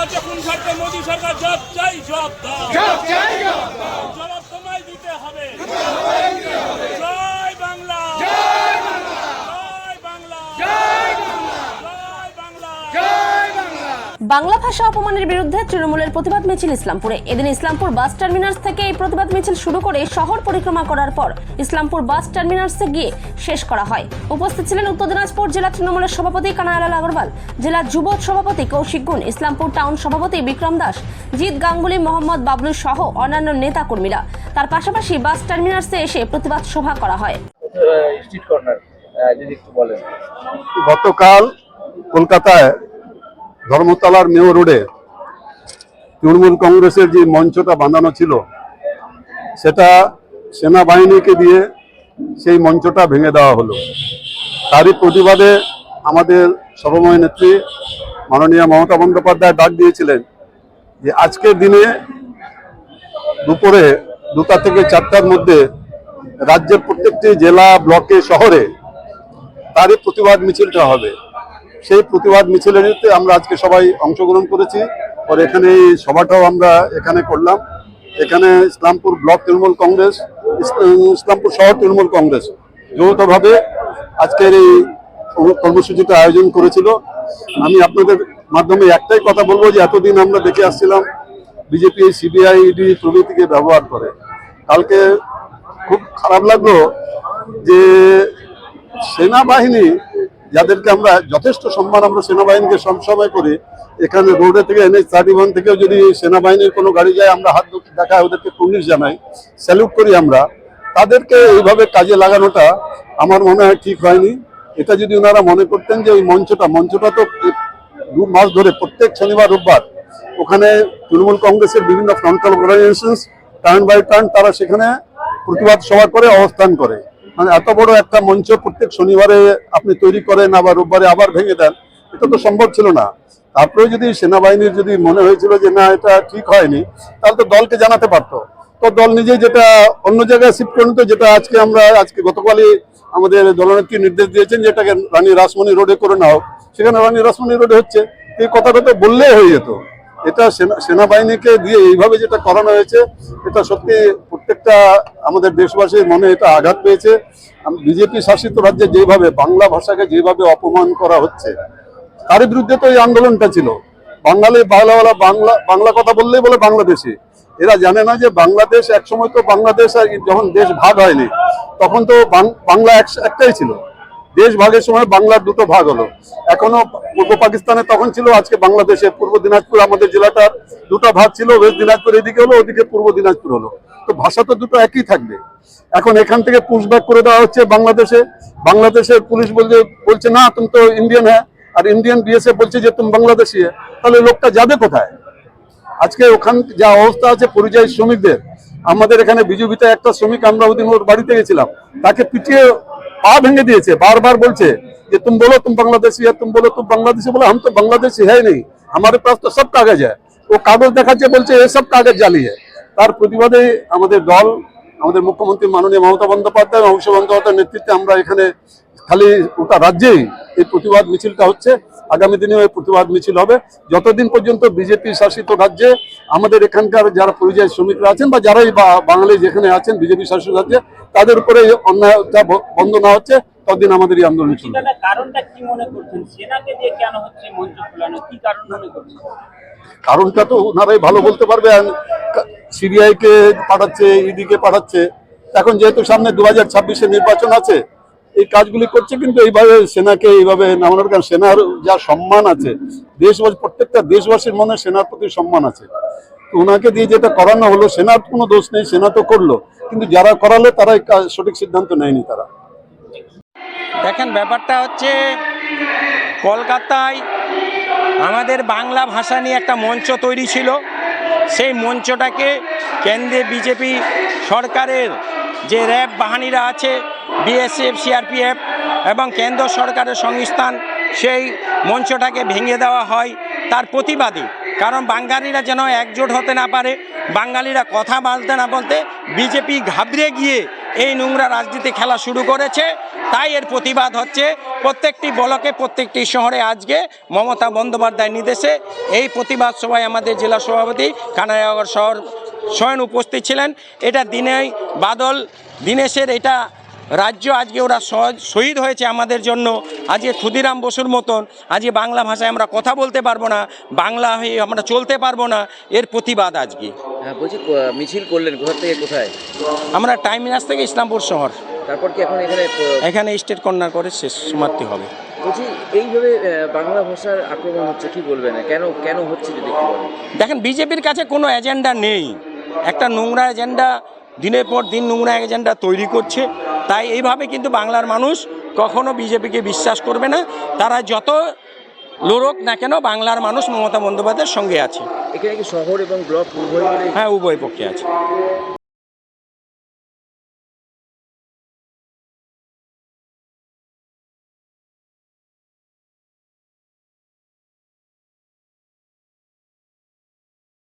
আছে কোন স্বার্থে? মোদী সরকার জবাব চাই, জবাব দাও, জবাব তোমায় দিতে হবে। জয় বাংলা, জয় বাংলা, জয় বাংলা। বাংলা ভাষা অপমানের বিরুদ্ধে তৃণমূলের প্রতিবাদ মিছিল ইসলামপুরে। এদিন ইসলামপুর বাস টার্মিনাস থেকে এই প্রতিবাদ মিছিল শুরু করে শহর পরিক্রমা করার পর ইসলামপুর বাস টার্মিনাসে গিয়ে শেষ করা হয়। উপস্থিত ছিলেন উত্তর দিনাজপুর জেলা তৃণমূলের সভাপতি কানাইলাল আগরওয়াল, জেলা যুব সভাপতি কৌশিক গুণ, ইসলামপুর টাউন সভাপতি বিক্রম দাস, জিৎ গাঙ্গুলি, মোহাম্মদ বাবলু সহ অন্যান্য নেতা কর্মীরা। তার পাশাপাশি বাস টার্মিনাসে এসে প্রতিবাদ সভা করা হয়। স্ট্রিট কর্নার যদি একটু বলেন। গতকাল কলকাতায় ধর্মতলার মেয়র রোডে তৃণমূল কংগ্রেসের যে মঞ্চটা বাঁধানো ছিল সেটা সেনাবাহিনীকে দিয়ে সেই মঞ্চটা ভেঙে দেওয়া হলো। তারই প্রতিবাদে আমাদের সর্বময় নেত্রী মাননীয় মমতা বন্দ্যোপাধ্যায় ডাক দিয়েছিলেন যে আজকের দিনে দুপুরে 2টা থেকে 4টার মধ্যে রাজ্যের প্রত্যেকটি জেলা, ব্লকে, শহরে তারই প্রতিবাদ মিছিলটা হবে। সেই প্রতিবাদ মিছিলের আমরা আজকে সবাই অংশগ্রহণ করেছি। আর এখানে এই সভাটাও আমরা এখানে করলাম। এখানে ইসলামপুর ব্লক তৃণমূল কংগ্রেস, ইসলামপুর শহর তৃণমূল কংগ্রেস যৌথভাবে আজকের এই কর্মসূচিটা আয়োজন করেছিল। আমি আপনাদের মাধ্যমে একটাই কথা বলবো যে এতদিন আমরা দেখে আসছিলাম বিজেপি সিবিআই ইডি প্রভৃতিকে ব্যবহার করে। কালকে খুব খারাপ লাগলো যে সেনাবাহিনী, যাদেরকে আমরা যথেষ্ট সম্মান আমরা সেনাবাহিনীকে সবসময় করি, এখানে রোডে থেকে NH-31 থেকেও যদি সেনাবাহিনীর কোনো গাড়ি যায় আমরা হাত দেখায় ওদেরকে পুলিশ জানাই, স্যালুট করি আমরা। তাদেরকে এইভাবে কাজে লাগানোটা আমার মনে হয় ঠিক হয়নি। এটা যদি ওনারা মনে করতেন যে ওই মঞ্চটা তো 2 মাস ধরে প্রত্যেক শনিবার রোববার ওখানে তৃণমূল কংগ্রেসের বিভিন্ন frontal organisations turn by turn তারা সেখানে প্রতিবাদ সভা করে অবস্থান করে। মানে এত বড় একটা মঞ্চ প্রত্যেক শনিবারে আপনি তৈরি করেন আবার রোববারে আবার ভেঙে দেন, এটা তো সম্ভব ছিল না। তারপরে যদি সেনাবাহিনীর যদি মনে হয়েছিল যে না এটা ঠিক হয়নি, তাহলে তো দলকে জানাতে পারতো। তো দল নিজেই যেটা অন্য জায়গায় শিফট করে নিত, যেটা আজকে গতকালই আমাদের দলনেত্রী নির্দেশ দিয়েছেন যে এটাকে রানী রাসমণি রোডে করে নাও, সেখানে রানী রাসমণি রোডে হচ্ছে। এই কথাটা তো বললেই হয়ে যেত। এটা সেনাবাহিনীকে দিয়ে এইভাবে যেটা করানো হয়েছে, এটা সত্যি প্রত্যেকটা আমাদের দেশবাসীর মনে এটা আঘাত পেয়েছে। বিজেপি শাসিত রাজ্যে যেভাবে বাংলা ভাষাকে যেভাবে অপমান করা হচ্ছে, তার বিরুদ্ধে তো এই আন্দোলনটা ছিল। বাংলা কথা বললেই বলে বাংলাদেশি। এরা জানে না যে বাংলাদেশ একসময় তো বাংলাদেশ, আর যখন দেশ ভাগ হয়নি তখন তো বাংলা একটাই ছিল। দেশ ভাগের সময় বাংলার 2টো ভাগ হলো। এখনো পূর্ব পাকিস্তানে তখন ছিল, আজকে বাংলাদেশে পূর্ব দিনাজপুর আমাদের জেলাটার 2টা ভাগ ছিল, ওয়েস্ট দিনাজপুর এদিকে হলো, ওদিকে পূর্ব দিনাজপুর হলো। তো ভাষা তো দুটো একই থাকবে। এখন এখান থেকে পুশব্যাক করে দেওয়া হচ্ছে বাংলাদেশের পুলিশ বলছে না তুমি তো ইন্ডিয়ান হ্যাঁ, আর ইন্ডিয়ান BSF বলছে যে তুমি বাংলাদেশি হ্যাঁ। তাহলে লোকটা যাবে কোথায়? আজকে ওখান যা অবস্থা আছে পরিযায়ী শ্রমিকদের, আমাদের এখানে বিজুবিতে একটা শ্রমিক, আমরা ওদিন ওর বাড়িতে গেছিলাম, তাকে পিটিয়ে পা ভেঙে দিয়েছে। বারবার বলছে যে तुम बोलो तुम बांग्लादेशी है, तुम बोलो तुम बांग्लादेशी। बोला हम तो बांग्लादेशी है नहीं, हमारे पास तो सब कागज है। वो कागज দেখাচ্ছে, বলছে ये सब कागज जाली है। তার প্রতিবাদে আমাদের দল, আমাদের মুখ্যমন্ত্রী মাননীয় মমতা বন্দ্যোপাধ্যায় এবং অভিষেক বন্দ্যোপাধ্যায়ের নেতৃত্বে আমরা এখানে খালি গোটা রাজ্যেই এই প্রতিবাদ মিছিলটা হচ্ছে। আগামী দিনেও এই প্রতিবাদ মিছিল হবে যতদিন পর্যন্ত বিজেপি শাসিত রাজ্যে আমাদের এখানকার যারা পরিযায়ী শ্রমিকরা আছেন বা যারাই বাঙালি যেখানে আছেন বিজেপি শাসিত রাজ্যে, তাদের উপরে অন্যায়টা বন্ধ না হচ্ছে ততদিন আমাদের এই আন্দোলন চলবে। কারণটা কি মনে করছেন? সেনাকে দিয়ে কেন হচ্ছে মঞ্চ খোলানো, কি কারণ মনে করছেন? কারণটা তো ওনারাই ভালো বলতে পারবে। সিবিআই কে পাঠাচ্ছে, ইডি কে পাঠাচ্ছে। এখন যেহেতু সামনে 2026-এ নির্বাচন আছে, এই কাজগুলি করছে। কিন্তু এইভাবে সেনাকে এইভাবে নামানোর কারণ সেনার যা সম্মান আছে, প্রত্যেকটা দেশবাসীর মনে সেনার প্রতি সম্মান আছে। তো ওনাকে দিয়ে যেটা করানো হলো, সেনার কোনো দোষ নেই, সেনা তো করলো, কিন্তু যারা করালে তারা সঠিক সিদ্ধান্ত নেয়নি। তারা দেখেন, ব্যাপারটা হচ্ছে কলকাতায় আমাদের বাংলা ভাষা নিয়ে একটা মঞ্চ তৈরি ছিল। সেই মঞ্চটাকে কেন্দ্রে বিজেপি সরকারের যে র্যাব বাহিনীরা আছে, BSF, CRPF এবং কেন্দ্র সরকারের সংস্থান, সেই মঞ্চটাকে ভেঙে দেওয়া হয় তার প্রতিবাদে। কারণ বাঙালিরা যেন একজোট হতে না পারে, বাঙালিরা কথা বলতে না বলতে বিজেপি ঘাবড়ে গিয়ে এই নোংরা রাজনীতি খেলা শুরু করেছে। তাই এর প্রতিবাদ হচ্ছে প্রত্যেকটি ব্লকে, প্রত্যেকটি শহরে আজকে মমতা বন্দ্যোপাধ্যায়ের নির্দেশে এই প্রতিবাদ সভায় আমাদের জেলা সভাপতি কানাইনগর শহর স্বয়ং উপস্থিত ছিলেন। এটা বাদল দীনেশের এটা রাজ্য, আজকে ওরা শহীদ হয়েছে আমাদের জন্য। আজকে ক্ষুদিরাম বসুর মতন আজকে বাংলা ভাষায় আমরা কথা বলতে পারবো না, বাংলা হয়ে আমরা চলতে পারবো না, এর প্রতিবাদ আজকে। হ্যাঁ বলছি, মিছিল করলেন কোথা থেকে কোথায়? আমরা টার্মিনাস থেকে ইসলামপুর শহর, তারপর কি এখন এখানে স্টেট কর্নার করে শেষ সমাপ্তি হবে। বলছি এইভাবে বাংলা ভাষার আক্রমণ হচ্ছে, কি বলবেন? কেন হচ্ছে যদি একটু বলেন। দেখেন, বিজেপির কাছে কোনো এজেন্ডা নেই, একটা নোংরা এজেন্ডা, দিনের পর দিন নোংরা এজেন্ডা তৈরি করছে। তাই এইভাবে কিন্তু বাংলার মানুষ কখনো বিজেপিকে বিশ্বাস করবে না। তারা যত লড়ুক না কেন, বাংলার মানুষ মমতা বন্দ্যোপাধ্যায়ের সঙ্গে আছে। এখানে কি শহর এবং ব্লক উভয় মিলে? হ্যাঁ, উভয় পক্ষে আছে।